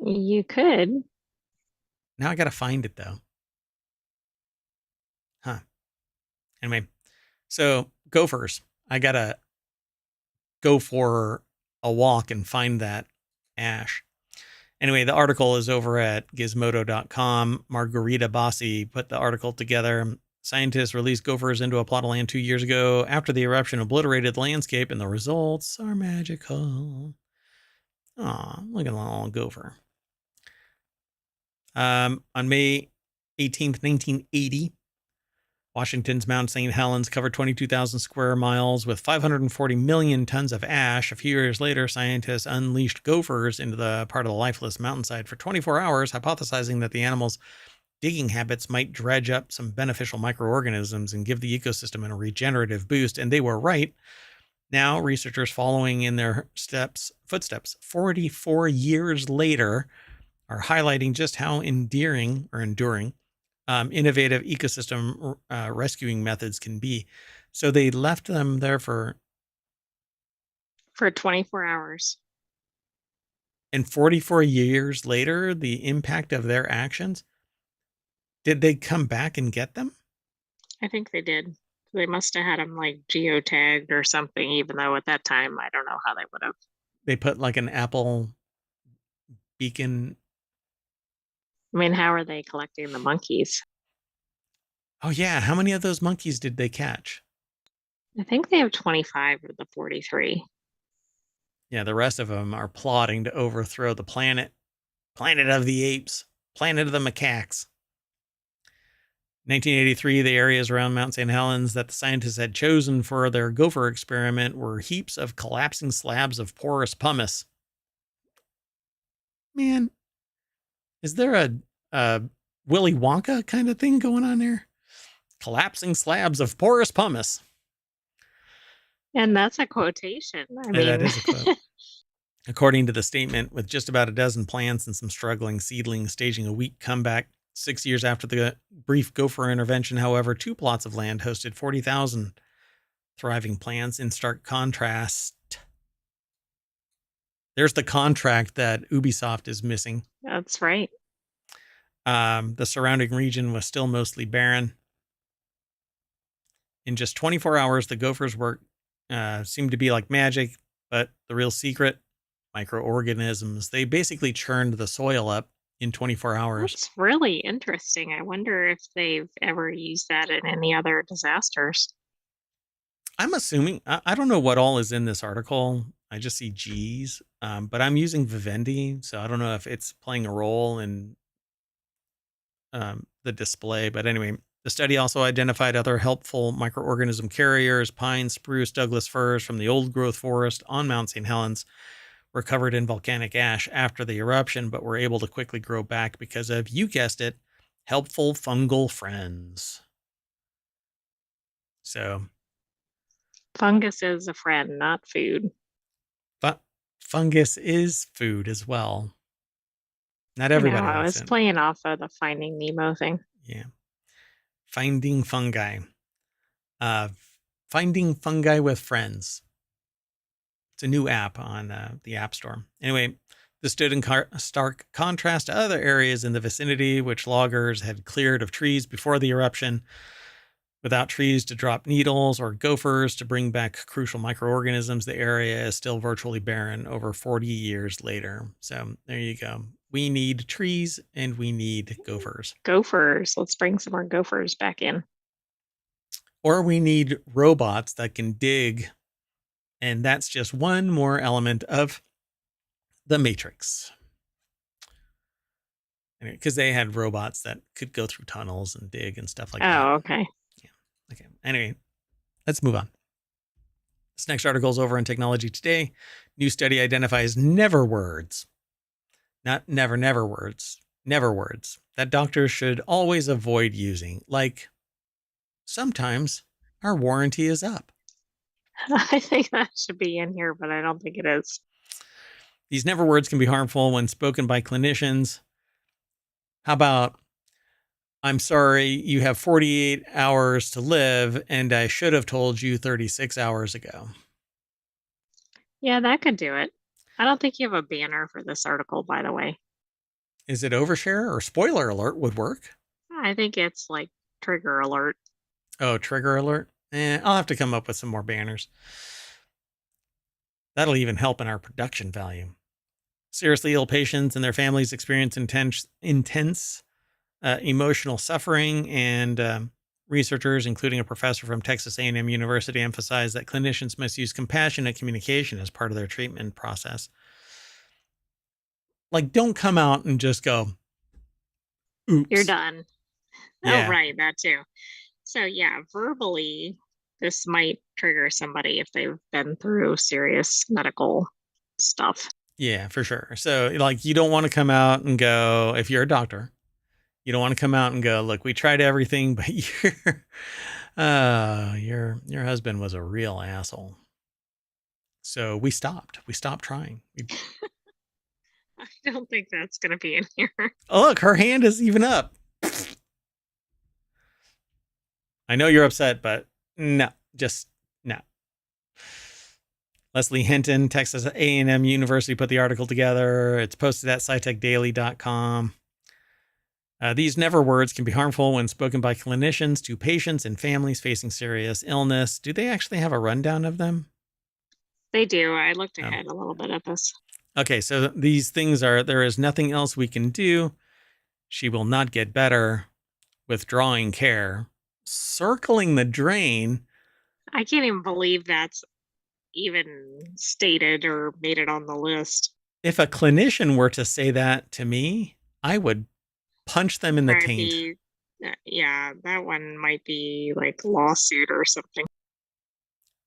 You could. Now I got to find it though. Huh. Anyway, so gophers. I got to go for a walk and find that ash. Anyway, the article is over at gizmodo.com. Margarita Bossi put the article together. Scientists released gophers into a plot of land 2 years ago after the eruption obliterated the landscape, and the results are magical. Aw, look at that little gopher. On May 18th, 1980, Washington's Mount St. Helens covered 22,000 square miles with 540 million tons of ash. A few years later, scientists unleashed gophers into the part of the lifeless mountainside for 24 hours, hypothesizing that the animals' digging habits might dredge up some beneficial microorganisms and give the ecosystem a regenerative boost. And they were right. Now, researchers following in their footsteps 44 years later are highlighting just how enduring innovative ecosystem rescuing methods can be. So they left them there for 24 hours. And 44 years later, the impact of their actions, did they come back and get them? I think they did. They must have had them like geotagged or something, even though at that time, I don't know how they would have. They put like an Apple beacon. I mean, how are they collecting the monkeys? Oh, yeah. How many of those monkeys did they catch? I think they have 25 of the 43. Yeah, the rest of them are plotting to overthrow the planet of the apes, planet of the macaques. 1983, the areas around Mount St. Helens that the scientists had chosen for their gopher experiment were heaps of collapsing slabs of porous pumice. Man, is there a Willy Wonka kind of thing going on there? Collapsing slabs of porous pumice. And that's a quotation. I mean, that is a quote. According to the statement, with just about a dozen plants and some struggling seedlings staging a weak comeback, 6 years after the brief gopher intervention, however, 2 plots of land hosted 40,000 thriving plants. In stark contrast, there's the contract that Ubisoft is missing. That's right. The surrounding region was still mostly barren. In just 24 hours, the gophers work seemed to be like magic, but the real secret, microorganisms. They basically churned the soil up in 24 hours. That's really interesting. I wonder if they've ever used that in any other disasters. I'm assuming, I don't know what all is in this article. I just see G's, but I'm using Vivendi, so I don't know if it's playing a role in the display. But anyway, the study also identified other helpful microorganism carriers. Pine, spruce, Douglas firs from the old growth forest on Mount St. Helens were covered in volcanic ash after the eruption, but were able to quickly grow back because of, you guessed it, helpful fungal friends. So fungus is a friend, not food. But fungus is food as well. Not everybody. I was playing off of the Finding Nemo thing. Yeah. Finding fungi. Finding fungi with friends. It's a new app on the App Store. Anyway, this stood in stark contrast to other areas in the vicinity, which loggers had cleared of trees before the eruption. Without trees to drop needles or gophers to bring back crucial microorganisms, the area is still virtually barren over 40 years later. So there you go. We need trees and we need gophers. Gophers. Let's bring some more gophers back in. Or we need robots that can dig And that's just one more element of the Matrix. Because they had robots that could go through tunnels and dig and stuff like that. Oh, okay. Yeah. Okay. Anyway, let's move on. This next article is over on Technology Today. New study identifies never words, not never words, never words that doctors should always avoid using. Like, sometimes our warranty is up. I think that should be in here, but I don't think it is. These never words can be harmful when spoken by clinicians. How about, I'm sorry, you have 48 hours to live, and I should have told you 36 hours ago. Yeah, that could do it. I don't think you have a banner for this article, by the way. Is it overshare or spoiler alert would work? I think it's like trigger alert. Oh, trigger alert? I'll have to come up with some more banners. That'll even help in our production value. Seriously ill patients and their families experience intense emotional suffering, and researchers, including a professor from Texas A&M University, emphasize that clinicians must use compassionate communication as part of their treatment process. Like, don't come out and just go, oops. You're done. Yeah. Oh, right, that too. So yeah, verbally, this might trigger somebody if they've been through serious medical stuff. Yeah, for sure. So, like, you don't want to come out and go, if you're a doctor, you don't want to come out and go, look, we tried everything, but your husband was a real asshole. So we stopped trying. I don't think that's going to be in here. Oh, look, her hand is even up. I know you're upset, but no, just no. Leslie Hinton, Texas A&M University, put the article together. It's posted at scitechdaily.com. These never words can be harmful when spoken by clinicians to patients and families facing serious illness. Do they actually have a rundown of them? They do. I looked ahead a little bit at this. Okay, so these things are, there is nothing else we can do. She will not get better. Withdrawing care. Circling the drain. I can't even believe that's even stated or made it on the list. If a clinician were to say that to me, I would punch them in the taint. Yeah, that one might be like lawsuit or something.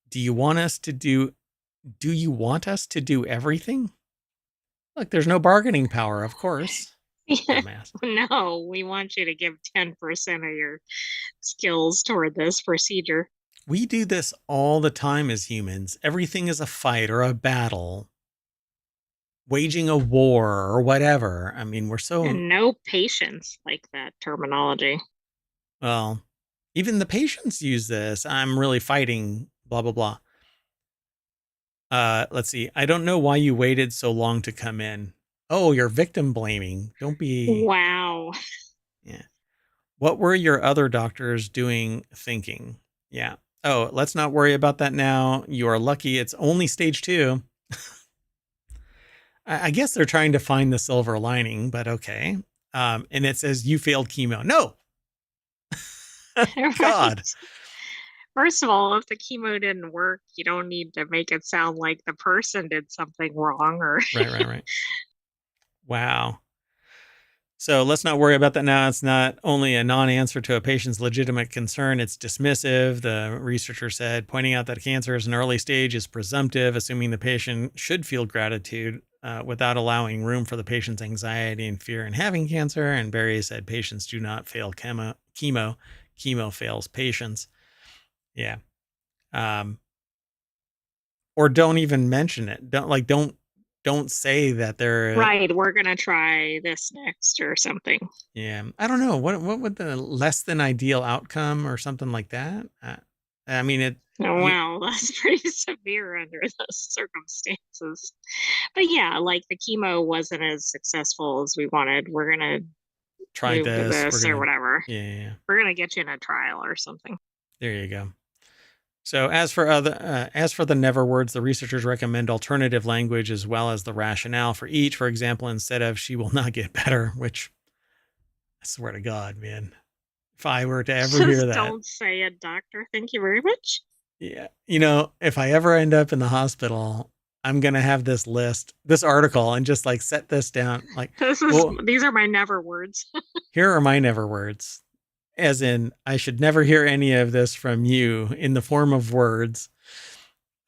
Do you want us to do everything? Look, there's no bargaining power, of course. No, we want you to give 10% of your skills toward this procedure. We do this all the time as humans. Everything is a fight or a battle, waging a war or whatever. I mean, we're so... And no patience like that terminology. Well, even the patients use this. I'm really fighting, blah, blah, blah. Let's see. I don't know why you waited so long to come in. Oh, you're victim blaming. Don't be... Wow. Yeah. What were your other doctors thinking? Yeah. Oh, let's not worry about that now. You are lucky it's only stage 2. I guess they're trying to find the silver lining, but okay. And it says you failed chemo. No. God. First of all, if the chemo didn't work, you don't need to make it sound like the person did something wrong or... Right. Wow. So let's not worry about that now. It's not only a non-answer to a patient's legitimate concern, it's dismissive. The researcher said, pointing out that cancer is an early stage is presumptive, assuming the patient should feel gratitude without allowing room for the patient's anxiety and fear in having cancer. And Barry said patients do not fail chemo. Chemo fails patients. Yeah. Or don't even mention it. Don't say that they're... Right, we're going to try this next or something. Yeah. I don't know. What would the less than ideal outcome or something like that? I mean, wow, that's pretty severe under those circumstances. But yeah, like the chemo wasn't as successful as we wanted. We're going to try this or whatever. Yeah. We're going to get you in a trial or something. There you go. So as for the never words, the researchers recommend alternative language as well as the rationale for each. For example, instead of "she will not get better," which I swear to God, man, if I were to ever hear that, don't say it, doctor. Thank you very much. Yeah. If I ever end up in the hospital, I'm going to have this list, this article, and just like set this down. Like, well, These are my never words. here are my never words. As in, I should never hear any of this from you in the form of words.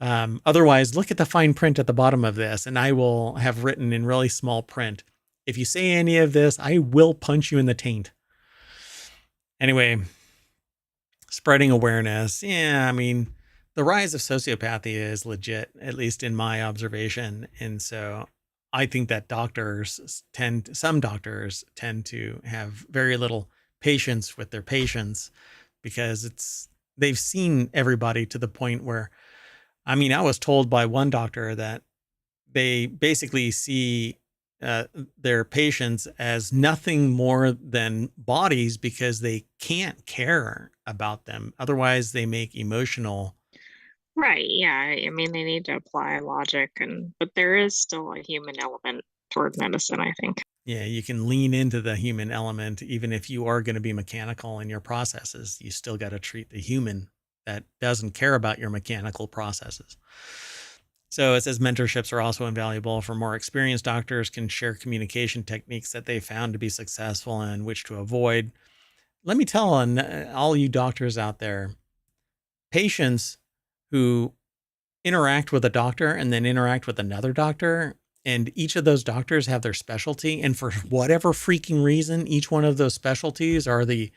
Otherwise, look at the fine print at the bottom of this, and I will have written in really small print. If you say any of this, I will punch you in the taint. Anyway, spreading awareness. Yeah, I mean, the rise of sociopathy is legit, at least in my observation. And so I think that some doctors tend to have very little patience with their patients because they've seen everybody to the point where, I mean, I was told by one doctor that they basically see their patients as nothing more than bodies because they can't care about them. Otherwise, they make emotional. Right, yeah. I mean, they need to apply logic but there is still a human element toward medicine, I think. Yeah, you can lean into the human element, even if you are going to be mechanical in your processes. You still got to treat the human that doesn't care about your mechanical processes. So it says mentorships are also invaluable for more experienced doctors can share communication techniques that they found to be successful and which to avoid. Let me tell on all you doctors out there, patients who interact with a doctor and then interact with another doctor, and each of those doctors have their specialty. And for whatever freaking reason, each one of those specialties are the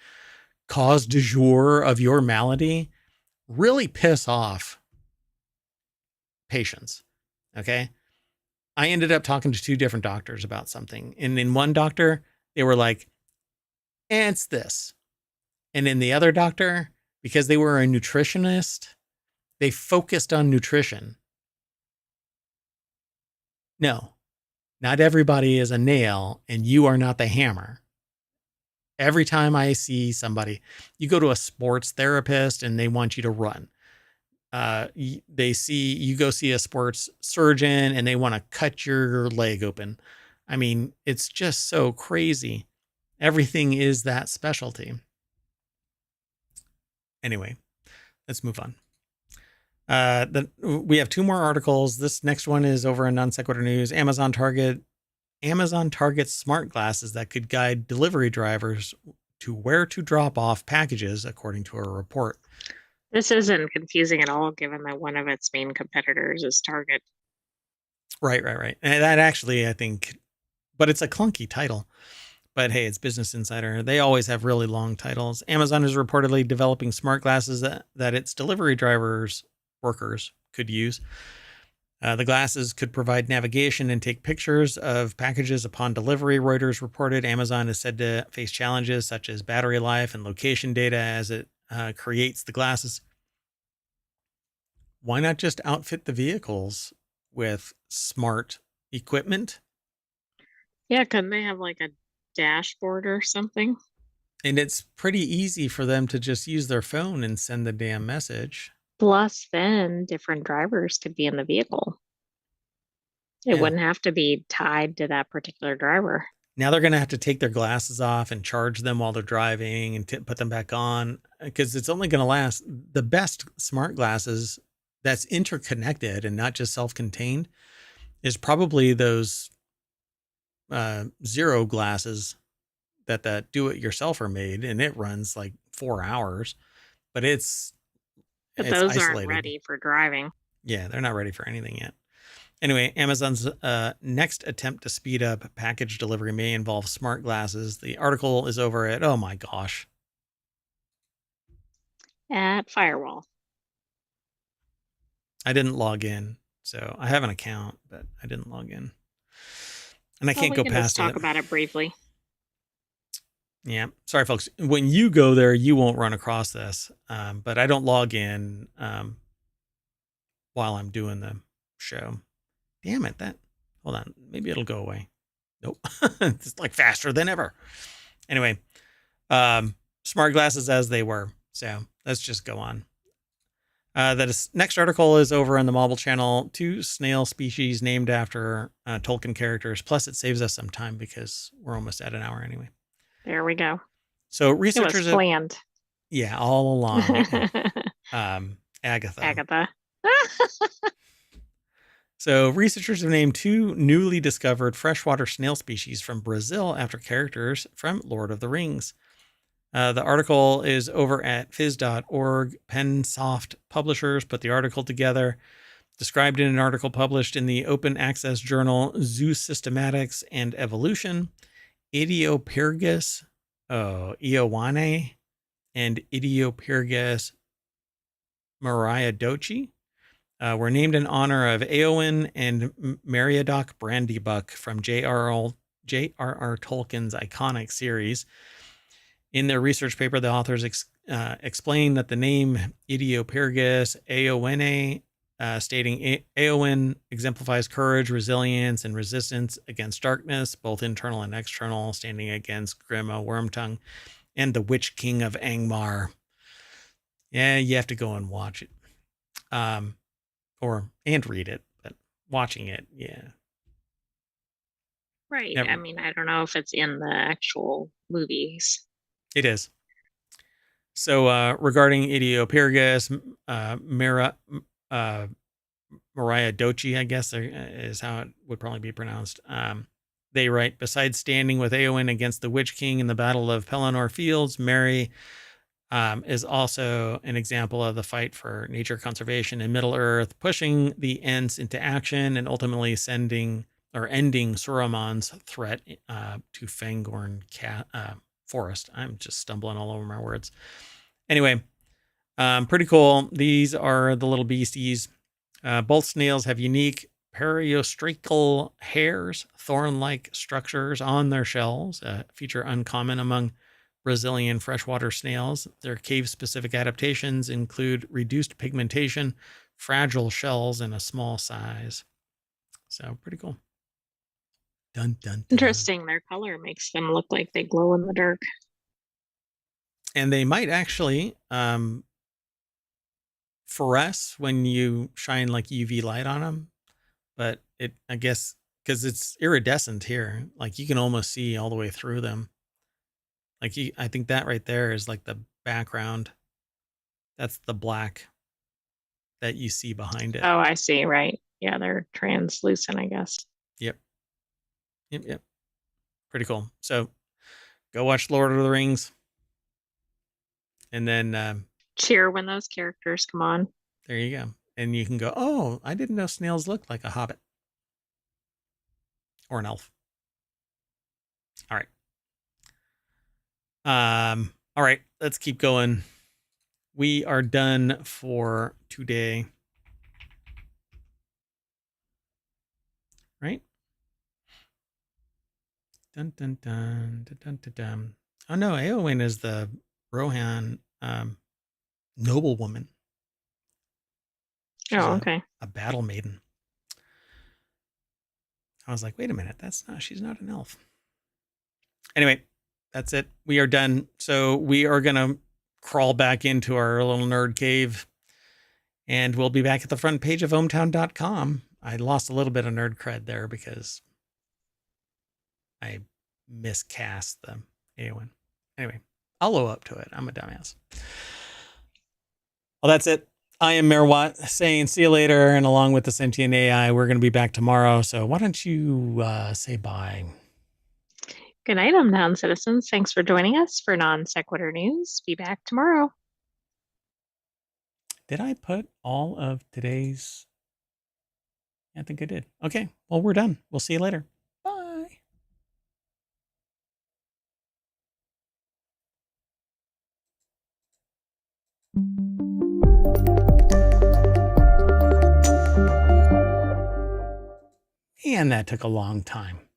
cause du jour of your malady, really piss off patients. Okay. I ended up talking to two different doctors about something. And in one doctor, they were like, it's this. And in the other doctor, because they were a nutritionist, they focused on nutrition. No, not everybody is a nail and you are not the hammer. Every time I see somebody, you go to a sports therapist and they want you to run. You go see a sports surgeon and they want to cut your leg open. I mean, it's just so crazy. Everything is that specialty. Anyway, let's move on. We have two more articles. This next one is over in Non Sequitur News. Amazon targets smart glasses that could guide delivery drivers to where to drop off packages, according to a report. This isn't confusing at all, given that one of its main competitors is Target. Right. And that actually, I think, but it's a clunky title. But hey, it's Business Insider. They always have really long titles. Amazon is reportedly developing smart glasses that its delivery workers could use. The glasses could provide navigation and take pictures of packages upon delivery, Reuters reported. Amazon is said to face challenges such as battery life and location data as it creates the glasses. Why not just outfit the vehicles with smart equipment? Yeah, couldn't they have like a dashboard or something? And it's pretty easy for them to just use their phone and send the damn message. Plus, then different drivers could be in the vehicle. It Yeah. wouldn't have to be tied to that particular driver. Now they're going to have to take their glasses off and charge them while they're driving and put them back on because it's only going to last. The best smart glasses that's interconnected and not just self-contained is probably those Zero glasses that do-it-yourselfer made, and it runs like 4 hours, but it's Those isolated. aren't ready for driving. Yeah, they're not ready for anything yet. Anyway, Amazon's next attempt to speed up package delivery may involve smart glasses. The article is over at, oh my gosh. At Firewall. I didn't log in, so I have an account, but I didn't log in. And I can't go past it. Talk about it briefly. Yeah. Sorry, folks. When you go there, you won't run across this. But I don't log in while I'm doing the show. Damn it. Hold on. Maybe it'll go away. Nope. It's like faster than ever. Anyway, smart glasses as they were. So let's just go on. The next article is over on the Mobile channel. 2 snail species named after Tolkien characters. Plus, it saves us some time because we're almost at an hour anyway. There we go. So researchers it was planned. Yeah, all along. Agatha. So researchers have named 2 newly discovered freshwater snail species from Brazil after characters from Lord of the Rings. The article is over at phys.org. Pensoft Publishers put the article together, described in an article published in the open access journal Zoosystematics and Evolution. Idiopyrgus Iowane and Idiopyrgus mariadochi were named in honor of Eowyn and Meriadoc Brandybuck from J.R.R. Tolkien's iconic series. In their research paper, the authors explain that the name Idiopyrgus Eowene, stating Eowyn exemplifies courage, resilience, and resistance against darkness, both internal and external, standing against Grima Wormtongue and the Witch King of Angmar. Yeah, you have to go and watch it. And read it, but watching it, yeah. Right. Never. I mean, I don't know if it's in the actual movies. It is. So regarding Idiopyrgus, mariadochi, I guess is how it would probably be pronounced. They write, besides standing with Eowyn against the Witch King in the Battle of Pelennor Fields, Mary is also an example of the fight for nature conservation in Middle-earth, pushing the Ents into action and ultimately ending Saruman's threat to Fangorn Forest. I'm just stumbling all over my words. Anyway, pretty cool. These are the little beasties. Both snails have unique periostracal hairs, thorn-like structures on their shells, a feature uncommon among Brazilian freshwater snails. Their cave-specific adaptations include reduced pigmentation, fragile shells, and a small size. So pretty cool. Dun, dun, dun. Interesting. Their color makes them look like they glow in the dark. And they might actually fluoresce when you shine like UV light on them. But I guess, because it's iridescent here, like you can almost see all the way through them. Like I think that right there is like the background. That's the black that you see behind it. Oh, I see. Right. Yeah, they're translucent, I guess. Yep. Pretty cool. So go watch Lord of the Rings. And then cheer when those characters come on. There you go. And you can go, oh, I didn't know snails looked like a hobbit. Or an elf. All right. All right, let's keep going. We are done for today. Right? Dun dun dun dun dun dun dun. Oh no, Eowyn is the Rohan noblewoman. She's okay. A battle maiden. I was like, wait a minute, she's not an elf. Anyway, that's it. We are done. So we are going to crawl back into our little nerd cave, and we'll be back at the front page of ohmtown.com. I lost a little bit of nerd cred there because I miscast the Eowyn. Anyway, I'll owe up to it. I'm a dumbass. Well, that's it. I am MayorWatt saying see you later. And along with the sentient AI, we're going to be back tomorrow. So why don't you say bye? Good night, Ohmtown citizens. Thanks for joining us for Non Sequitur News. Be back tomorrow. Did I put all of today's? I think I did. Okay. Well, we're done. We'll see you later. Bye. And that took a long time.